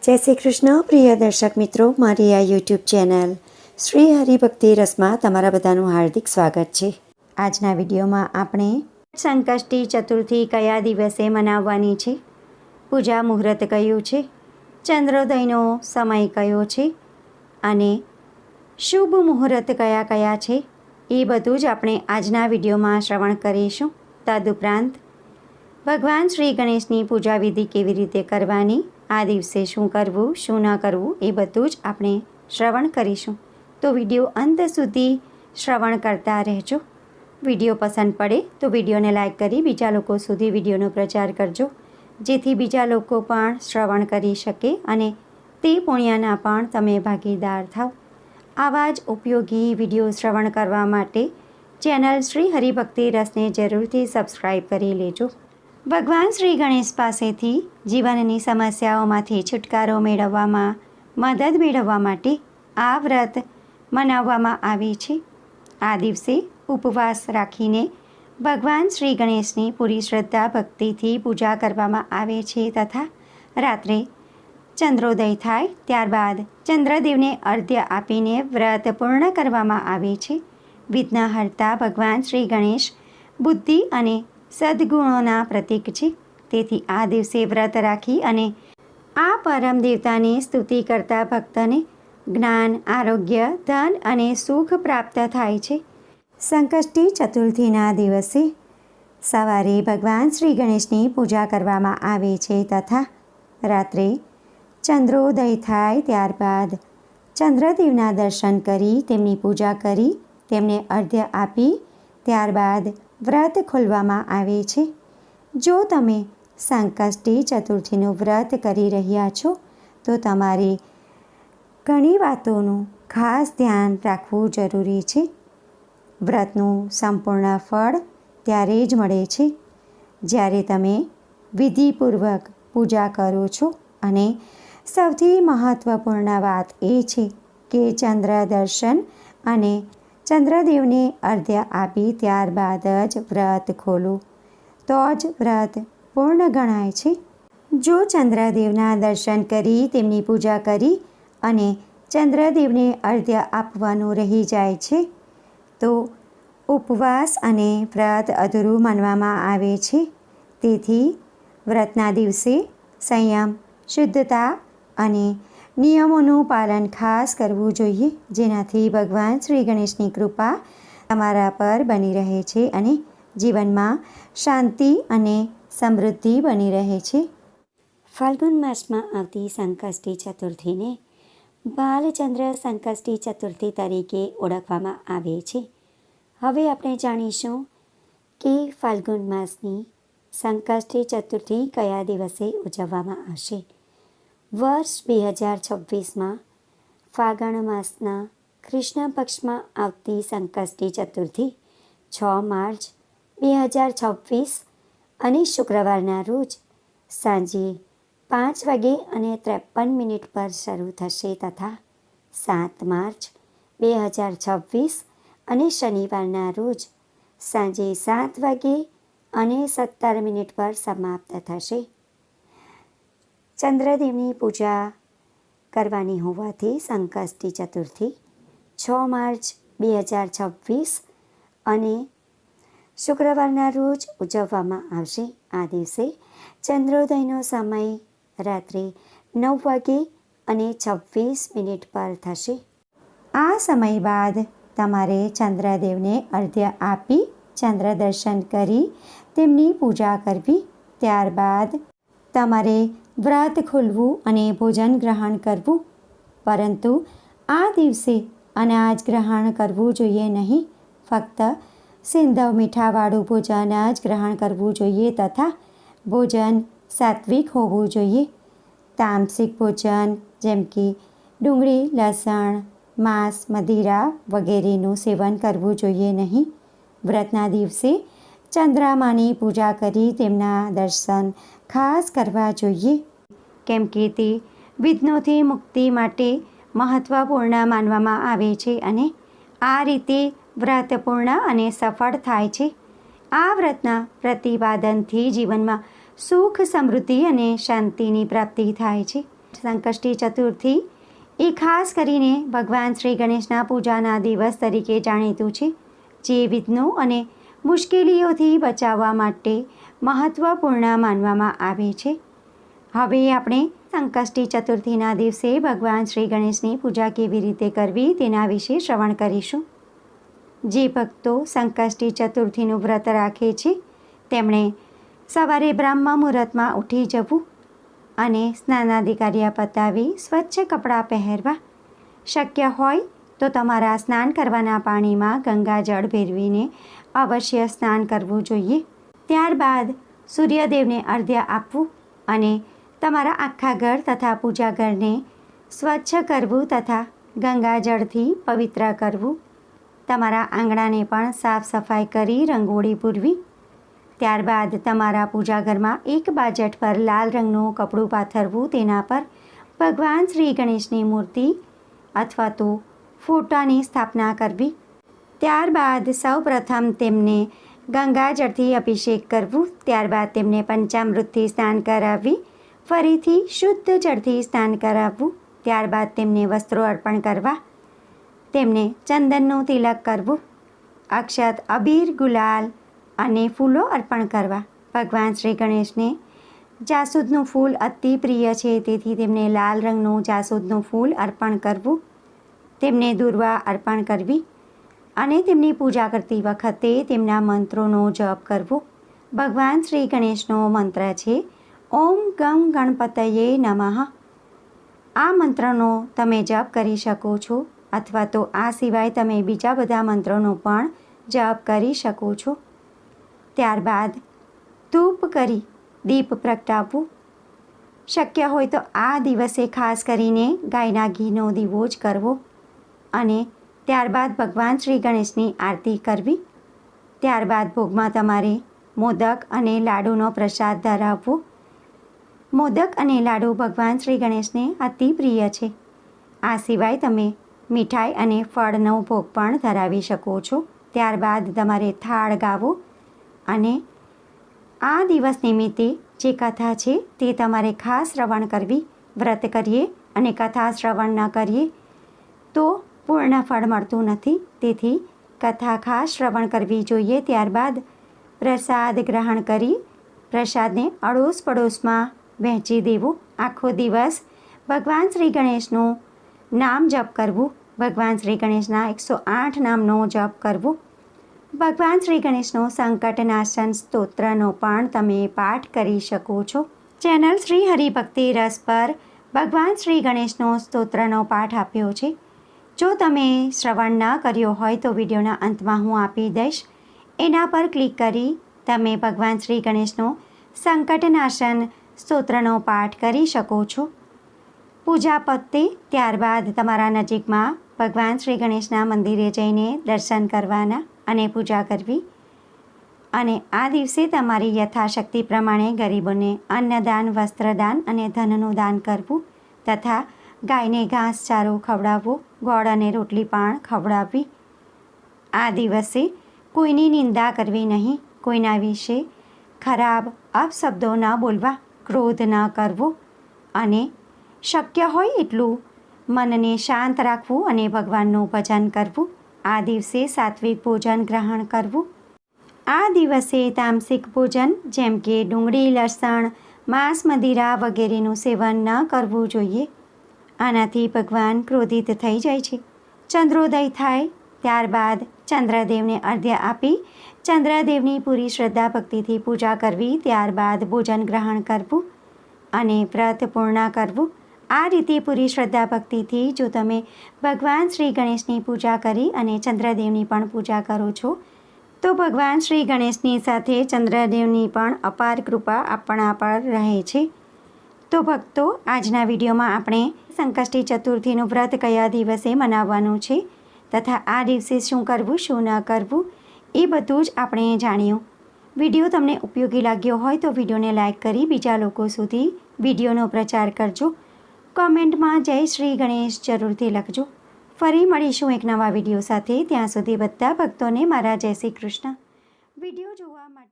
જય શ્રી કૃષ્ણ પ્રિય દર્શક મિત્રો, મારી આ યુટ્યુબ ચેનલ શ્રી હરિભક્તિ રસમાં તમારા બધાનું હાર્દિક સ્વાગત છે. આજના વિડીયોમાં આપણે સંકષ્ટી ચતુર્થી કયા દિવસે મનાવવાની છે, પૂજા મુહૂર્ત કયું છે, ચંદ્રોદયનો સમય કયો છે અને શુભ મુહૂર્ત કયા કયા છે, એ બધું જ આપણે આજના વિડીયોમાં શ્રવણ કરીશું. તદુપરાંત ભગવાન શ્રી ગણેશની પૂજા વિધિ કેવી રીતે કરવાની, આ દિવસે શું કરવું શું ન કરવું, એ બધું જ આપણે શ્રવણ કરીશું. તો વિડીયો અંત સુધી શ્રવણ કરતા રહેજો. વિડીયો પસંદ પડે તો વિડીયોને લાઈક કરી બીજા લોકો સુધી વિડીયોનો પ્રચાર કરજો, જેથી બીજા લોકો પણ શ્રવણ કરી શકે અને તે પુણ્યના પણ તમે ભાગીદાર થાવ. આવા જ ઉપયોગી વિડીયો શ્રવણ કરવા માટે ચેનલ શ્રી હરિભક્તિ રસને જરૂરથી સબસ્ક્રાઈબ કરી લેજો. ભગવાન શ્રી ગણેશ પાસેથી જીવનની સમસ્યાઓમાંથી છુટકારો મેળવવામાં મદદ મેળવવા માટે આ વ્રત મનાવવામાં આવે છે. આ દિવસે ઉપવાસ રાખીને ભગવાન શ્રી ગણેશની પૂરી શ્રદ્ધા ભક્તિથી પૂજા કરવામાં આવે છે તથા રાત્રે ચંદ્રોદય થાય ત્યારબાદ ચંદ્રદેવને અર્ઘ્ય આપીને વ્રત પૂર્ણ કરવામાં આવે છે. વિઘ્નહર્તા ભગવાન શ્રી ગણેશ બુદ્ધિ અને સદ્ગુણોના પ્રતીક છે. તેથી આ દિવસે વ્રત રાખી અને આ પરમ દેવતાની સ્તુતિ કરતા ભક્તને જ્ઞાન, આરોગ્ય, ધન અને સુખ પ્રાપ્ત થાય છે. સંકષ્ટી ચતુર્થીના દિવસે સવારે ભગવાન શ્રી ગણેશની પૂજા કરવામાં આવે છે તથા રાત્રે ચંદ્રોદય થાય ત્યારબાદ ચંદ્રદેવના દર્શન કરી તેમની પૂજા કરી તેમને અર્ઘ્ય આપી ત્યારબાદ વ્રત ખોલવામાં આવે છે. જો તમે સંકષ્ટી ચતુર્થીનું વ્રત કરી રહ્યા છો તો તમારે ઘણી વાતોનું ખાસ ધ્યાન રાખવું જરૂરી છે. વ્રતનું સંપૂર્ણ ફળ ત્યારે જ મળે છે જ્યારે તમે વિધિપૂર્વક પૂજા કરો છો અને સૌથી મહત્ત્વપૂર્ણ વાત એ છે કે ચંદ્ર દર્શન અને ચંદ્રદેવને અર્ઘ્ય આપી ત્યારબાદ જ વ્રત ખોલો તો જ વ્રત પૂર્ણ ગણાય છે. જો ચંદ્રદેવના દર્શન કરી તેમની પૂજા કરી અને ચંદ્રદેવને અર્ઘ્ય આપવાનું રહી જાય છે તો ઉપવાસ અને વ્રત અધૂરું માનવામાં આવે છે. તેથી વ્રતના દિવસે સંયમ, શુદ્ધતા અને નિયમોનું પાલન ખાસ કરવું જોઈએ, જેનાથી ભગવાન શ્રી ગણેશની કૃપા તમારા પર બની રહે છે અને જીવનમાં શાંતિ અને સમૃદ્ધિ બની રહે છે. ફાલ્ગુન માસમાં આવતી સંકષ્ટી ચતુર્થીને બાલચંદ્ર સંકષ્ટી ચતુર્થી તરીકે ઓળખવામાં આવે છે. હવે આપણે જાણીશું કે ફાલ્ગુન માસની સંકષ્ટી ચતુર્થી કયા દિવસે ઉજવવામાં આવશે. વર્ષ 2026માં ફાગણ માસના કૃષ્ણ પક્ષમાં આવતી સંકષ્ટી ચતુર્થી 6 માર્ચ 2026 અને શુક્રવારના રોજ સાંજે 5:53 પર શરૂ થશે તથા 7 માર્ચ 2026 અને શનિવારના રોજ સાંજે 7:17 પર સમાપ્ત થશે. ચંદ્રદેવની પૂજા કરવાની હોવાથી સંકષ્ટી ચતુર્થી 6 માર્ચ 2026 અને શુક્રવારના રોજ ઉજવવામાં આવશે. આ દિવસે ચંદ્રોદયનો સમય રાત્રે 9:26 પર થશે. આ સમય બાદ તમારે ચંદ્રદેવને અર્ઘ્ય આપી ચંદ્ર દર્શન કરી તેમની પૂજા કરવી. ત્યારબાદ તમારે વ્રત ખોલવું અને ભોજન ગ્રહણ કરવું. પરંતુ આ દિવસે અનાજ ગ્રહણ કરવું જોઈએ નહીં. ફક્ત સિંધવ મીઠાવાળું ભોજન જ ગ્રહણ કરવું જોઈએ તથા ભોજન સાત્વિક હોવું જોઈએ. તામસિક ભોજન જેમ કે ડુંગળી, લસણ, માંસ, મદિરા વગેરેનું સેવન કરવું જોઈએ નહીં. વ્રતના દિવસે ચંદ્રમાની પૂજા કરી તેમના દર્શન ખાસ કરવા જોઈએ, કેમ કે તે વિઘ્નોથી મુક્તિ માટે મહત્ત્વપૂર્ણ માનવામાં આવે છે અને આ રીતે વ્રત પૂર્ણ અને સફળ થાય છે. આ વ્રતના પ્રતિપાદનથી જીવનમાં સુખ, સમૃદ્ધિ અને શાંતિની પ્રાપ્તિ થાય છે. સંકષ્ટી ચતુર્થી એ ખાસ કરીને ભગવાન શ્રી ગણેશના પૂજાના દિવસ તરીકે જાણીતું છે, જે વિઘ્નો અને મુશ્કેલીઓથી બચાવવા માટે મહત્ત્વપૂર્ણ માનવામાં આવે છે. હવે આપણે સંકષ્ટી ચતુર્થીના દિવસે ભગવાન શ્રી ગણેશની પૂજા કેવી રીતે કરવી તેના વિશે શ્રવણ કરીશું. જે ભક્તો સંકષ્ટી ચતુર્થીનું વ્રત રાખે છે તેમણે સવારે બ્રહ્મ મુહૂર્તમાં ઉઠી જવું અને સ્નાનાદિ કાર્ય પતાવી સ્વચ્છ કપડાં પહેરવા. શક્ય હોય તો તમારા સ્નાન કરવાના પાણીમાં ગંગાજળ ભેરવીને અવશ્ય સ્નાન કરવું જોઈએ. ત્યારબાદ સૂર્યદેવને અર્ઘ્ય આપવું અને તમારા આખા ઘર તથા પૂજા ઘરને સ્વચ્છ કરવું તથા ગંગાજળથી પવિત્ર કરવું. તમારા આંગણાને પણ સાફ સફાઈ કરી રંગોળી પૂરવી. ત્યારબાદ તમારા પૂજા ઘરમાં એક બાજટ પર લાલ રંગનું કપડું પાથરવું. તેના પર ભગવાન શ્રી ગણેશની મૂર્તિ અથવા તો ફોટાની સ્થાપના કરવી. ત્યારબાદ સૌપ્રથમ તેમને ગંગાજળથી અભિષેક કરવું. ત્યારબાદ તેમને પંચામૃતથી સ્નાન કરાવવી. ફરીથી શુદ્ધ જળથી સ્નાન કરાવવું. ત્યારબાદ તેમને વસ્ત્રો અર્પણ કરવા. તેમને ચંદનનું તિલક કરવું. અક્ષત, અબીર, ગુલાલ અને ફૂલો અર્પણ કરવા. ભગવાન શ્રી ગણેશને જાસૂદનું ફૂલ અતિ પ્રિય છે, તેથી તેમને લાલ રંગનું જાસૂદનું ફૂલ અર્પણ કરવું. તેમને દુર્વા અર્પણ કરવી અને તેમની પૂજા કરતી વખતે તેમના મંત્રોનો જપ કરવો. ભગવાન શ્રી ગણેશનો મંત્ર છે ઓમ ગમ ગણપતયે નમઃ. આ મંત્રનો તમે જપ કરી શકો છો અથવા તો આ સિવાય તમે બીજા બધા મંત્રોનો પણ જપ કરી શકો છો. ત્યારબાદ ધૂપ કરી દીપ પ્રગટાવવું. શક્ય હોય તો આ દિવસે ખાસ કરીને ગાયના ઘીનો દીવો જ કરવો અને ત્યારબાદ ભગવાન શ્રી ગણેશની આરતી કરવી. ત્યારબાદ ભોગમાં તમારે મોદક અને લાડુનો પ્રસાદ ધરાવવો. મોદક અને લાડુ ભગવાન શ્રી ગણેશને અતિ પ્રિય છે. આ સિવાય તમે મીઠાઈ અને ફળનો ભોગ પણ ધરાવી શકો છો. ત્યારબાદ તમારે થાળ ગાવો અને આ દિવસ નિમિત્તે જે કથા છે તે તમારે ખાસ શ્રવણ કરવી. વ્રત કરીએ અને કથા શ્રવણ ન કરીએ તો પૂર્ણ ફળ મળતું નથી, તેથી કથા ખાસ શ્રવણ કરવી જોઈએ. ત્યારબાદ પ્રસાદ ગ્રહણ કરી પ્રસાદને અડોશ પડોશમાં વહેંચી દેવું. આખો દિવસ ભગવાન શ્રી ગણેશનું નામ જપ કરવું. ભગવાન શ્રી ગણેશના 108 નામનો જપ કરવો. ભગવાન શ્રી ગણેશનો સંકટનાશન સ્તોત્રનો પણ તમે પાઠ કરી શકો છો. ચેનલ શ્રી હરિભક્તિ રસ પર ભગવાન શ્રી ગણેશનો સ્તોત્રનો પાઠ આપ્યો છે. જો તમે શ્રવણ ન કર્યો હોય તો વિડીયોના અંતમાં હું આપી દઈશ. એના પર ક્લિક કરી તમે ભગવાન શ્રી ગણેશનો સંકટનાશન સ્તોત્રનો પાઠ કરી શકો છો. પૂજા પતે ત્યારબાદ તમારા નજીકમાં ભગવાન શ્રી ગણેશના મંદિરે જઈને દર્શન કરવાના અને પૂજા કરવી. અને આ દિવસે તમારી યથાશક્તિ પ્રમાણે ગરીબોને અન્નદાન, વસ્ત્રદાન અને ધનનું દાન કરવું તથા ગાયને ઘાસચારો ખવડાવવો, ગોળ અને રોટલી પણ ખવડાવવી. આ દિવસે કોઈની નિંદા કરવી નહીં. કોઈના વિશે ખરાબ અપશબ્દો ન બોલવા, ક્રોધ ન કરવો અને શક્ય હોય એટલું મનને શાંત રાખવું અને ભગવાનનું ભજન કરવું. આ દિવસે સાત્વિક ભોજન ગ્રહણ કરવું. આ દિવસે તામસિક ભોજન જેમ કે ડુંગળી, લસણ, માંસ, મદિરા વગેરેનું સેવન ન કરવું જોઈએ. આનાથી ભગવાન ક્રોધિત થઈ જાય છે. ચંદ્રોદય થાય ત્યારબાદ ચંદ્રદેવને અર્ઘ્ય આપી ચંદ્રદેવની પૂરી શ્રદ્ધા ભક્તિથી પૂજા કરવી. ત્યારબાદ ભોજન ગ્રહણ કરવું અને વ્રત પૂર્ણ કરવું. આ રીતે પૂરી શ્રદ્ધા ભક્તિથી જો તમે ભગવાન શ્રી ગણેશની પૂજા કરી અને ચંદ્રદેવની પણ પૂજા કરો છો તો ભગવાન શ્રી ગણેશની સાથે ચંદ્રદેવની પણ અપાર કૃપા આપણા પર રહે છે. તો ભક્તો, આજના વિડીયોમાં આપણે સંકષ્ટી ચતુર્થીનું વ્રત કયા દિવસે મનાવવાનું છે તથા આ દિવસે શું કરવું શું ન કરવું એ બધું જ આપણે જાણ્યું. વિડીયો તમને ઉપયોગી લાગ્યો હોય તો વિડીયોને લાઇક કરી બીજા લોકો સુધી વિડીયોનો પ્રચાર કરજો. કોમેન્ટમાં જય શ્રી ગણેશ જરૂરથી લખજો. ફરી મળીશું એક નવા વિડીયો સાથે. ત્યાં સુધી બધા ભક્તોને મારા જય શ્રી કૃષ્ણ. વિડીયો જોવા માટે